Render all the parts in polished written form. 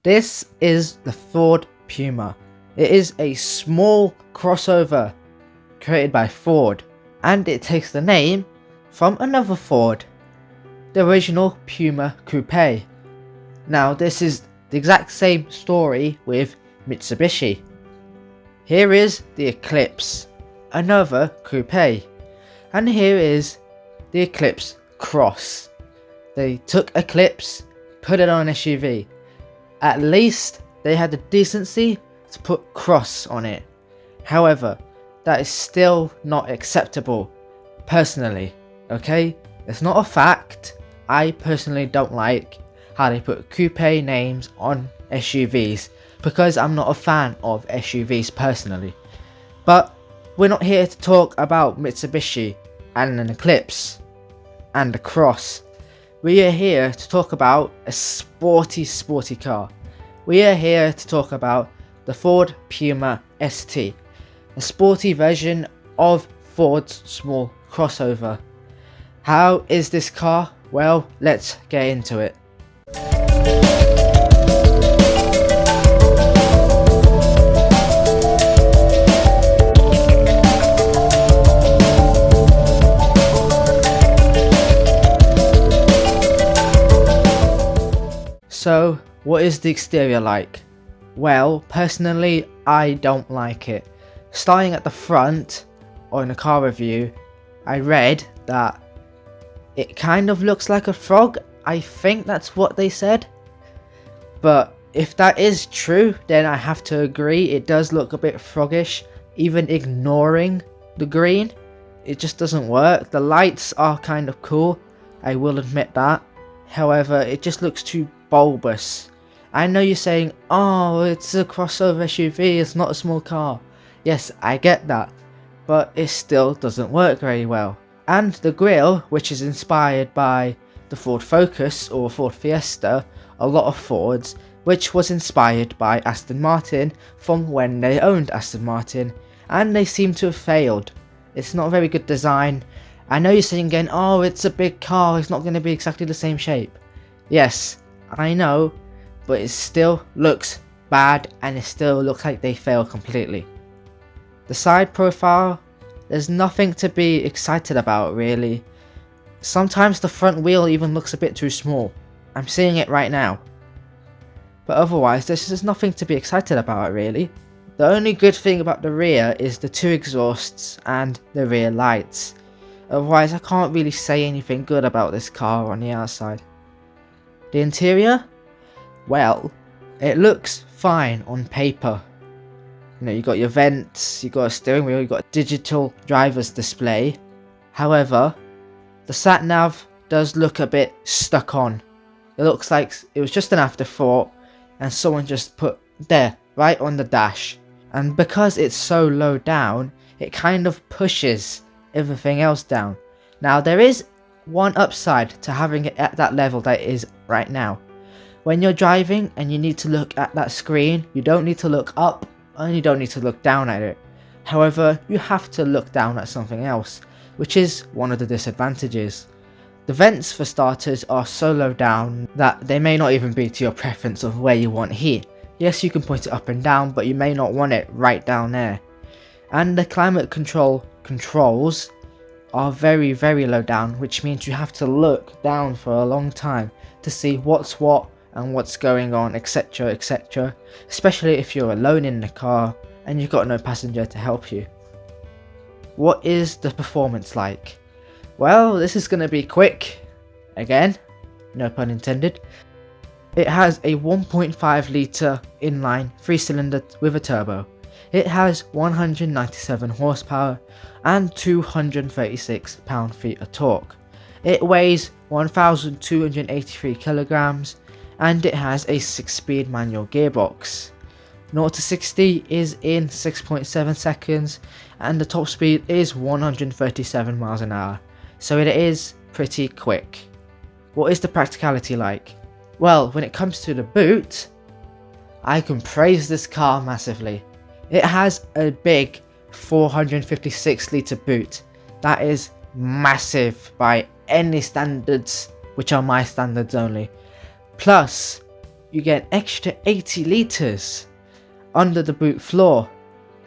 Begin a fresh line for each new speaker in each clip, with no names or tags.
This is the Ford Puma. It is a small crossover created by Ford, and it takes the name from another Ford, the original Puma Coupe. Now this is the exact same story with Mitsubishi. Here is the Eclipse, another coupe, and here is the Eclipse Cross. They took Eclipse, put it on an SUV. At least they had the decency to put Cross on it. However, that is still not acceptable, personally, okay? It's not a fact. I personally don't like how they put coupe names on SUVs because I'm not a fan of SUVs personally. But we're not here to talk about Mitsubishi and an Eclipse and a Cross. We are here to talk about a sporty car. We are here to talk about the Ford Puma ST, a sporty version of Ford's small crossover. How is this car? Well, let's get into it. So, what is the exterior like? Well, personally, I don't like it. Starting at the front, or in a car review, I read that it kind of looks like a frog. I think that's what they said. But if that is true, then I have to agree, it does look a bit froggish, even ignoring the green. It just doesn't work. The lights are kind of cool, I will admit that. However, it just looks too bulbous. I know you're saying, oh, it's a crossover SUV, it's not a small car. Yes, I get that, but it still doesn't work very well. And the grille, which is inspired by the Ford Focus or Ford Fiesta, a lot of Fords, which was inspired by Aston Martin from when they owned Aston Martin, and they seem to have failed. It's not a very good design. I know you're saying again, oh, it's a big car, it's not going to be exactly the same shape. Yes, I know, but it still looks bad and it still looks like they failed completely. The side profile, there's nothing to be excited about really. Sometimes the front wheel even looks a bit too small. I'm seeing it right now. But otherwise, there's just nothing to be excited about really. The only good thing about the rear is the two exhausts and the rear lights. Otherwise, I can't really say anything good about this car on the outside. The interior? Well, it looks fine on paper. You know, you got your vents, you got a steering wheel, you got a digital driver's display. However, the sat nav does look a bit stuck on. It looks like it was just an afterthought and someone just put there, right on the dash. And because it's so low down, it kind of pushes everything else down. Now there is one upside to having it at that level that it is right now. When you're driving and you need to look at that screen, you don't need to look up and you don't need to look down at it. However, you have to look down at something else, which is one of the disadvantages. The vents for starters are so low down that they may not even be to your preference of where you want heat. Yes, you can point it up and down, but you may not want it right down there. And the climate controls are very low down, which means you have to look down for a long time to see what's what and what's going on, etc, etc, especially if you're alone in the car and you've got no passenger to help you. What is the performance like? Well, this is going to be quick, again, no pun intended. It has a 1.5 litre inline 3-cylinder with a turbo. It has 197 horsepower and 236 pound-feet of torque. It weighs 1,283 kilograms and it has a 6-speed manual gearbox. 0 to 60 is in 6.7 seconds and the top speed is 137 miles an hour, so it is pretty quick. What is the practicality like? Well, when it comes to the boot, I can praise this car massively. It has a big 456 litre boot. That is massive by any standards, which are my standards only. Plus, you get an extra 80 litres under the boot floor,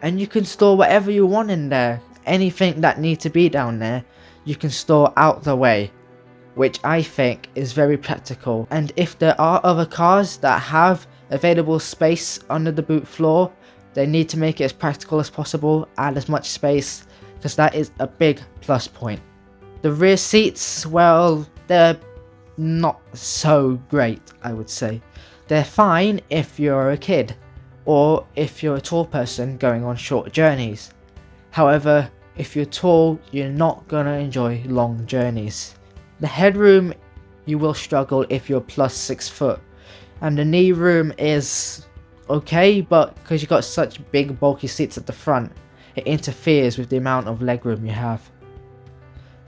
and you can store whatever you want in there. Anything that needs to be down there, you can store out the way, which I think is very practical. And if there are other cars that have available space under the boot floor, they need to make it as practical as possible, add as much space, because that is a big plus point. The rear seats, well, they're not so great, I would say. They're fine if you're a kid, or if you're a tall person going on short journeys. However, if you're tall, you're not gonna enjoy long journeys. The headroom, you will struggle if you're plus 6 foot, and the knee room is okay, but because you've got such big bulky seats at the front, it interferes with the amount of legroom you have.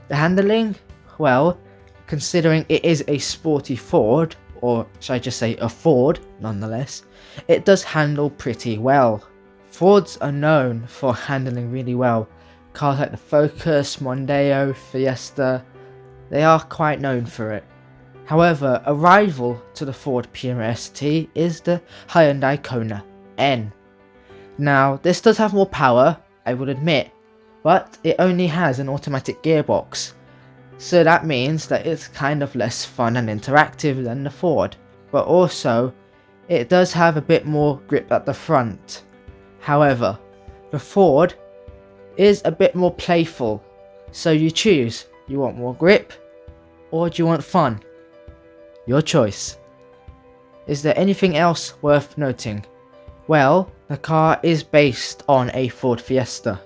The handling, well, considering it is a sporty Ford, or should I just say a Ford nonetheless, it does handle pretty well. Fords are known for handling really well. Cars like the Focus, Mondeo, Fiesta, they are quite known for it. However, a rival to the Ford Puma ST is the Hyundai Kona N. Now, this does have more power, I would admit, but it only has an automatic gearbox, so that means that it's kind of less fun and interactive than the Ford. But also, it does have a bit more grip at the front. However, the Ford is a bit more playful, so you choose, you want more grip or do you want fun? Your choice. Is there anything else worth noting? Well, the car is based on a Ford Fiesta,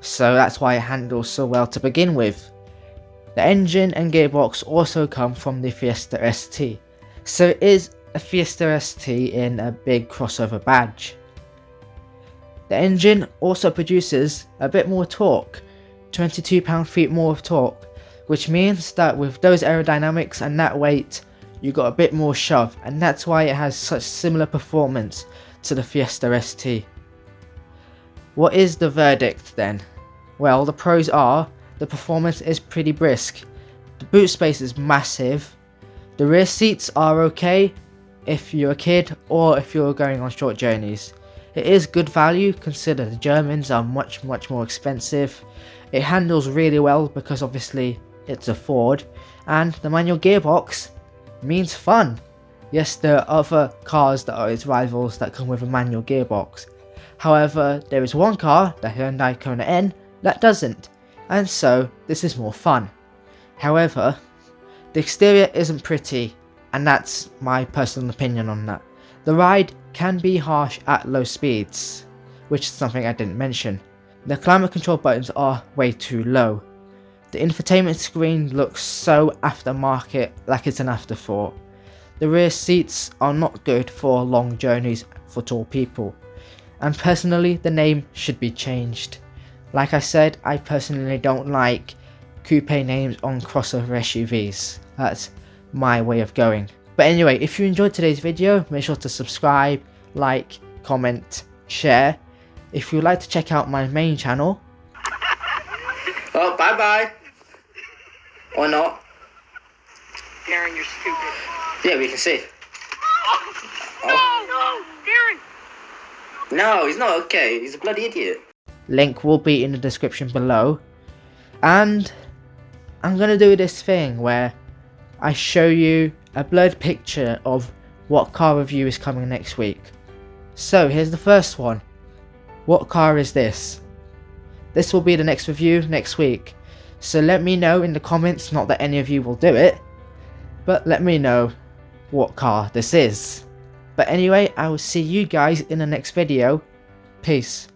so that's why it handles so well to begin with. The engine and gearbox also come from the Fiesta ST, so it is a Fiesta ST in a big crossover badge. The engine also produces a bit more torque, 22 pound-feet more of torque, which means that with those aerodynamics and that weight, you got a bit more shove, and that's why it has such similar performance to the Fiesta ST. What is the verdict then? Well, the pros are, the performance is pretty brisk, the boot space is massive, the rear seats are okay if you're a kid or if you're going on short journeys. It is good value considering the Germans are much more expensive. It handles really well because obviously it's a Ford, and the manual gearbox means fun. Yes, there are other cars that are its rivals that come with a manual gearbox. However, there is one car, the Hyundai Kona N, that doesn't, and so this is more fun. However, the exterior isn't pretty, and that's my personal opinion on that. The ride can be harsh at low speeds, which is something I didn't mention. The climate control buttons are way too low. The infotainment screen looks so aftermarket, like it's an afterthought. The rear seats are not good for long journeys for tall people. And personally, the name should be changed. Like I said, I personally don't like coupe names on crossover SUVs. That's my way of going. But anyway, if you enjoyed today's video, make sure to subscribe, like, comment, share. If you'd like to check out my main channel. Oh, bye bye. Or not.
Darren, you're stupid.
Yeah, we can see.
Oh. No, Darren!
No, he's not okay. He's a bloody idiot. Link will be in the description below. And I'm going to do this thing where I show you a blurred picture of what car review is coming next week. So here's the first one. What car is this? This will be the next review next week. So let me know in the comments, not that any of you will do it, but let me know what car this is. But anyway, I will see you guys in the next video. Peace.